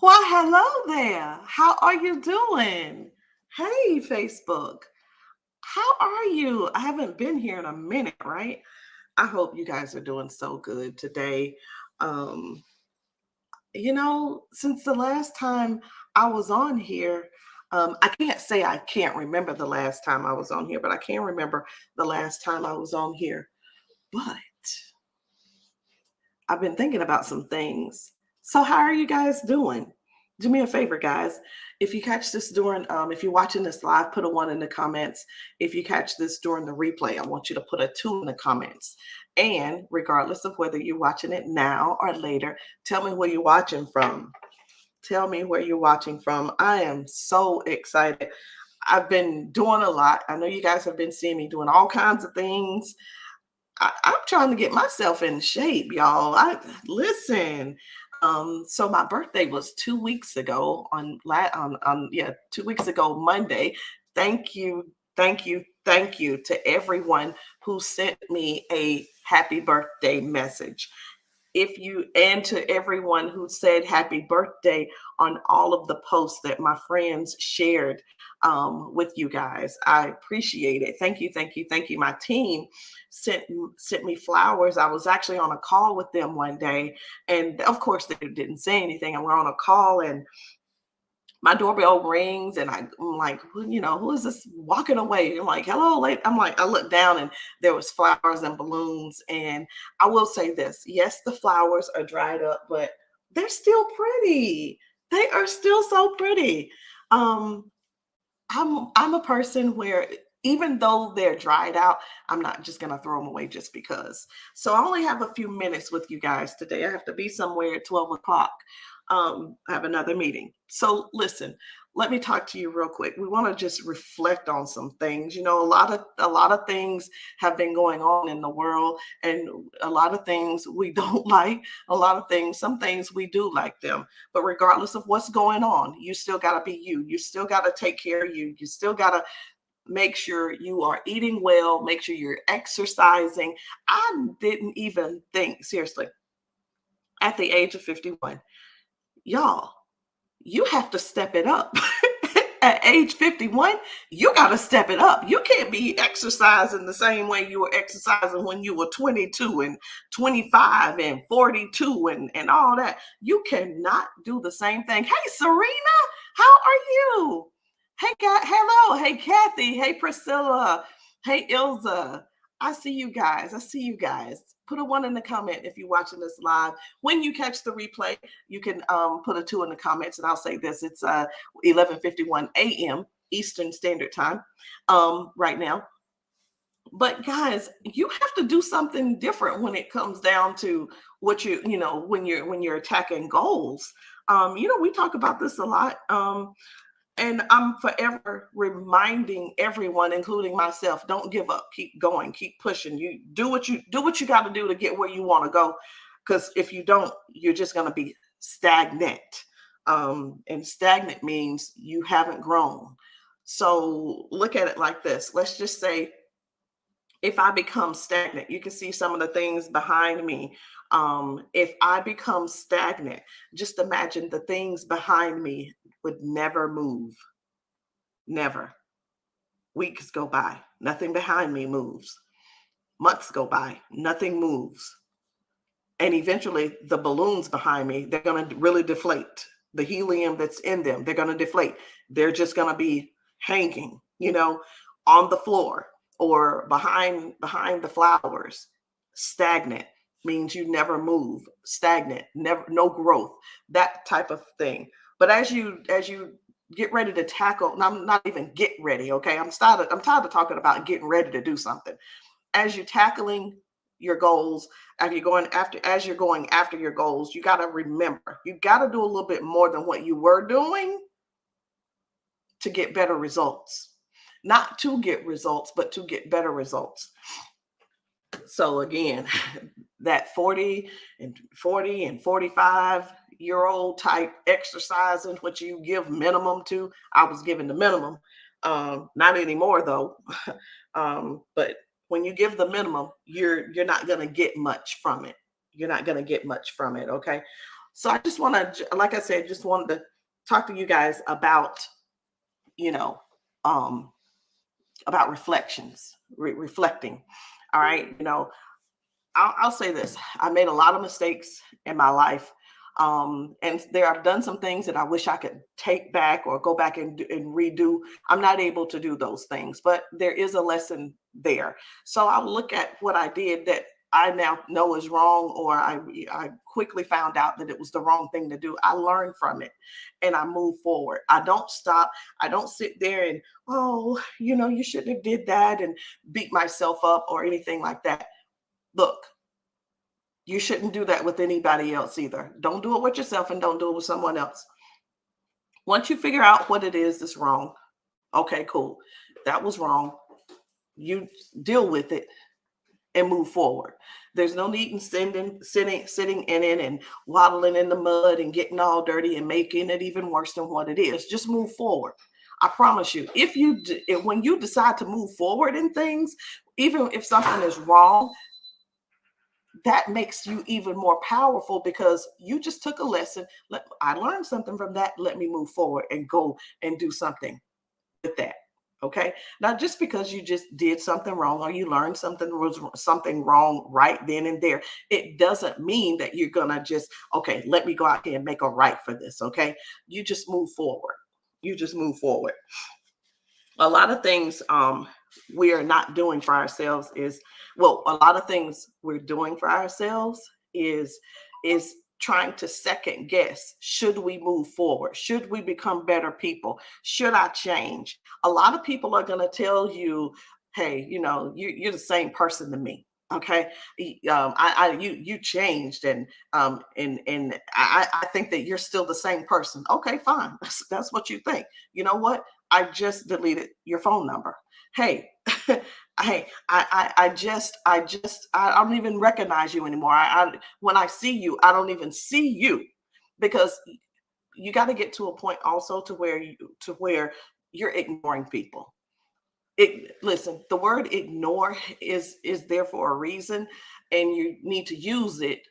Well, hello there. How are you doing? Hey, Facebook. How are you? I haven't been here in a minute, right? I hope you guys are doing so good today. Um, since the last time I was on here, I can't say I can't remember the last time I was on here, but I can remember the last time I was on here. But I've been thinking about some things. So, how are you guys doing? Do me a favor, guys. If you catch this if you're watching this live, put a one in the comments. If you catch this during the replay, I want you to put a two in the comments. And regardless of whether you're watching it now or later, tell me where you're watching from. Tell me where you're watching from. I am so excited. I've been doing a lot. I know you guys have been seeing me doing all kinds of things. I'm trying to get myself in shape, y'all. I listen. So my birthday was 2 weeks ago on 2 weeks ago Monday. Thank you, thank you to everyone who sent me a happy birthday message. If you and to everyone who said happy birthday on all of the posts that my friends shared with you guys. I appreciate it. Thank you, thank you, thank you. My team sent sent me flowers. I was actually on a call with them one day, and of course they didn't say anything. And we're on a call, and my doorbell rings, and I'm like, who is this walking away? I'm like, hello, late. I'm like, I look down, and there was flowers and balloons. And I will say this: yes, the flowers are dried up, but they're still pretty. They are still so pretty. Um, I'm a person where even though they're dried out, I'm not just gonna throw them away just because. So I only have a few minutes with you guys today. I have to be somewhere at 12 o'clock. I have another meeting. So listen, let me talk to you real quick. We want to just reflect on some things. A lot of things have been going on in the world, and a lot of things we don't like. A lot of things, some things we do like them. But regardless of what's going on, you still got to be you. You still got to take care of you. You still got to make sure you are eating well, make sure you're exercising. I didn't even think, seriously, at the age of 51, y'all, you have to step it up. At age 51, you got to step it up. You can't be exercising the same way you were exercising when you were 22 and 25 and 42 and all that. You cannot do the same thing. Hey, Serena, how are you? Hey, hello. Hey, Kathy. Hey, Priscilla. Hey, Ilza. I see you guys. I see you guys. Put a one in the comment if you're watching this live. When you catch the replay, you can put a two in the comments, and I'll say this: it's 11:51 a.m. Eastern Standard Time right now. But guys, you have to do something different when it comes down to what when you're attacking goals. We talk about this a lot. And I'm forever reminding everyone, including myself, don't give up. Keep going. Keep pushing. You do what you got to do to get where you want to go. Because if you don't, you're just going to be stagnant. And stagnant means you haven't grown. So look at it like this. Let's just say if I become stagnant, you can see some of the things behind me. If I become stagnant, just imagine the things behind me would never move. Never. Weeks go by, nothing behind me moves. Months go by, nothing moves. And eventually, the balloons behind me, they're going to really deflate. The helium that's in them, they're going to deflate. They're just going to be hanging, on the floor or behind the flowers. Stagnant means you never move. Stagnant, never, no growth, that type of thing. But as you get ready to tackle, and I'm not even get ready, okay? I'm tired of talking about getting ready to do something. As you're tackling your goals, as you're going after your goals, you got to remember, you got to do a little bit more than what you were doing to get better results. Not to get results, but to get better results. So again, that 40 and 45-year old type exercising, what you give minimum to, I was given the minimum. Not anymore though. But when you give the minimum, you're not going to get much from it. You're not going to get much from it. Okay. So I just want to, like I said, just wanted to talk to you guys about, you know, um, about reflections, reflecting. All right. I'll say this. I made a lot of mistakes in my life. And there I've done some things that I wish I could take back or go back and redo. I'm not able to do those things, but there is a lesson there. So I'll look at what I did that I now know is wrong, or I quickly found out that it was the wrong thing to do. I learn from it and I move forward. I don't stop. I don't sit there and, oh, you shouldn't have did that and beat myself up or anything like that. Look, you shouldn't do that with anybody else either. Don't do it with yourself and don't do it with someone else. Once you figure out what it is that's wrong, okay, cool. That was wrong. You deal with it and move forward. There's no need in sitting in it and waddling in the mud and getting all dirty and making it even worse than what it is. Just move forward. I promise you, when you decide to move forward in things, even if something is wrong, that makes you even more powerful because you just took a lesson. I learned something from that. Let me move forward and go and do something with that. Okay. Not just because you just did something wrong or you learned something wrong right then and there. It doesn't mean that you're going to just, okay, let me go out here and make a right for this. Okay. You just move forward. You just move forward. A lot of things we are not doing for ourselves is, well, a lot of things we're doing for ourselves is trying to second guess, should we move forward, should we become better people, should I change? A lot of people are going to tell you, hey, you're the same person to me. Okay. You changed, and I think that you're still the same person. Okay, fine. That's what you think. You know what? I just deleted your phone number. Hey, hey, I don't even recognize you anymore. When I see you, I don't even see you, because you got to get to a point also to where you're ignoring people. Listen, the word ignore is there for a reason, and you need to use it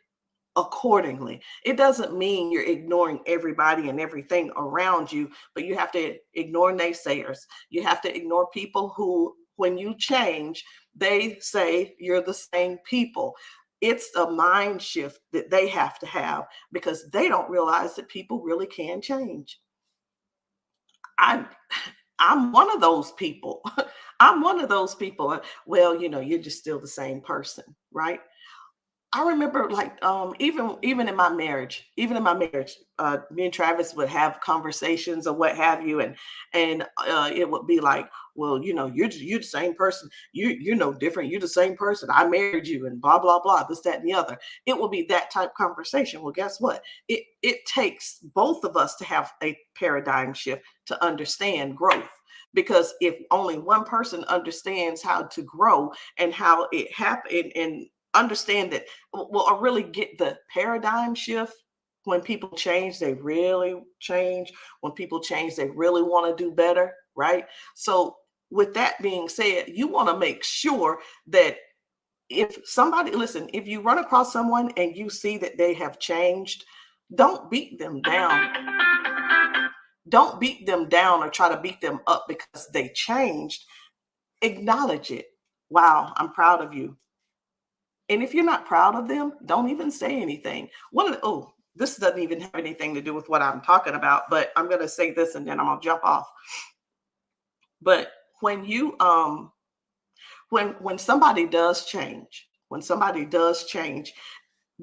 accordingly. It doesn't mean you're ignoring everybody and everything around you, but you have to ignore naysayers. You have to ignore people who, when you change, they say you're the same people. It's a mind shift that they have to have because they don't realize that people really can change. I'm I'm one of those people. I'm one of those people. Well, you're just still the same person, right? I remember, like, even in my marriage, me and Travis would have conversations or what have you, and it would be like, well, you're the same person. You're no different. You're the same person. I married you, and blah blah blah. This, that, and the other. It will be that type conversation. Well, guess what? It takes both of us to have a paradigm shift to understand growth. Because if only one person understands how to grow and how it happened, and understand that, well, I really get the paradigm shift. When people change, they really change. When people change, they really want to do better, right? So with that being said, you want to make sure that if you run across someone and you see that they have changed, don't beat them down. Don't beat them down or try to beat them up because they changed. Acknowledge it. Wow, I'm proud of you. And if you're not proud of them, don't even say anything. This doesn't even have anything to do with what I'm talking about, but I'm going to say this and then I'm going to jump off. But when you when somebody does change,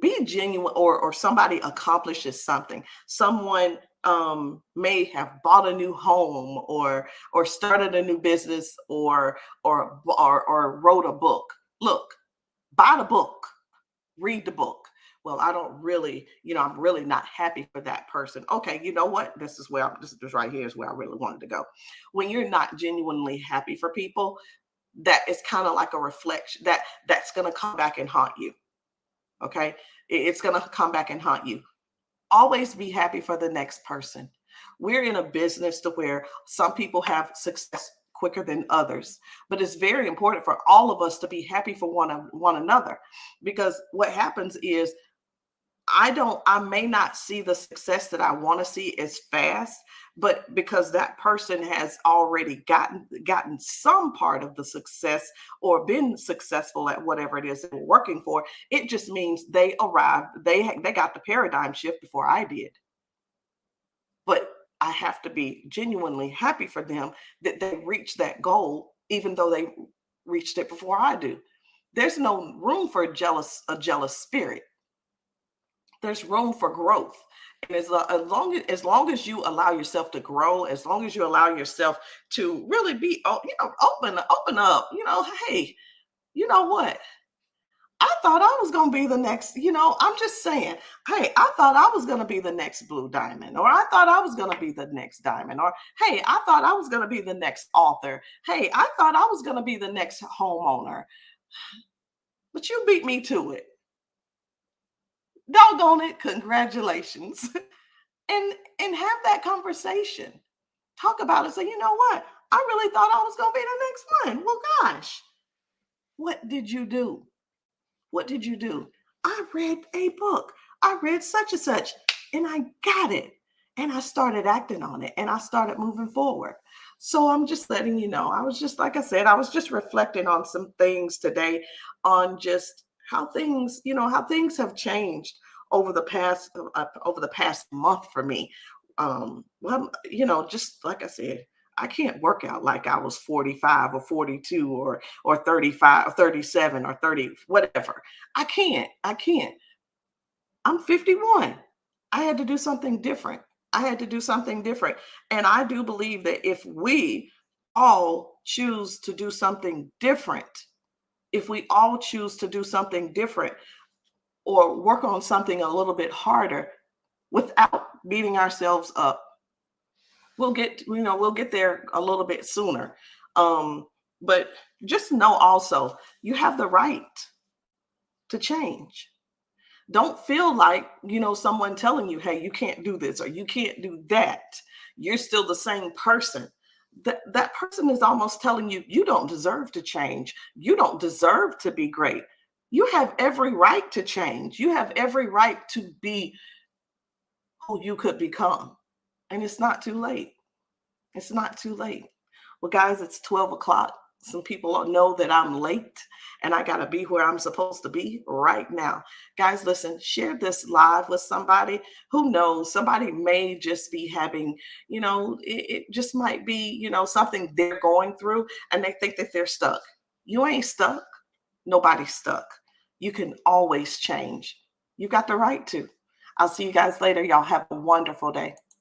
be genuine, or somebody accomplishes something. Someone may have bought a new home, or started a new business, or wrote a book. Look, buy the book, read the book. Well, I don't really, I'm really not happy for that person. Okay, you know what? This right here is where I really wanted to go. When you're not genuinely happy for people, that is kind of like a reflection that's going to come back and haunt you. Okay, it's going to come back and haunt you. Always be happy for the next person. We're in a business to where some people have success quicker than others, but it's very important for all of us to be happy for one another, because what happens is I may not see the success that I want to see as fast, but because that person has already gotten some part of the success or been successful at whatever it is they're working for, it just means they arrived, they got the paradigm shift before I did. But I have to be genuinely happy for them that they reached that goal, even though they reached it before I do. There's no room for a jealous spirit. There's room for growth. And as long as you allow yourself to grow, as long as you allow yourself to really be open up, hey, you know what? I thought I was going to be the next, I'm just saying, hey, I thought I was going to be the next blue diamond, or I thought I was going to be the next diamond, or hey, I thought I was going to be the next author. Hey, I thought I was going to be the next homeowner, but you beat me to it. Doggone it. Congratulations. And have that conversation. Talk about it. Say, you know what? I really thought I was going to be the next one. Well, gosh, what did you do? What did you do? I read a book. I read such and such, and I got it. And I started acting on it, and I started moving forward. So I'm just letting you know. I was just, like I said, I was just reflecting on some things today, on just how things have changed over the past month for me. Well, just like I said, I can't work out like I was 45 or 42 or 35 or 37 or 30, whatever. I can't. I'm 51. I had to do something different. I had to do something different. And I do believe that if we all choose to do something different, if we all choose to do something different or work on something a little bit harder without beating ourselves up, we'll get there a little bit sooner. But just know also, you have the right to change. Don't feel like, someone telling you, hey, you can't do this or you can't do that. You're still the same person. That person is almost telling you, you don't deserve to change. You don't deserve to be great. You have every right to change. You have every right to be who you could become. And it's not too late. It's not too late. Well, guys, it's 12 o'clock. Some people know that I'm late and I got to be where I'm supposed to be right now. Guys, listen, share this live with somebody. Who knows? Somebody may just be having, it just might be, something they're going through and they think that they're stuck. You ain't stuck. Nobody's stuck. You can always change. You got the right to. I'll see you guys later. Y'all have a wonderful day.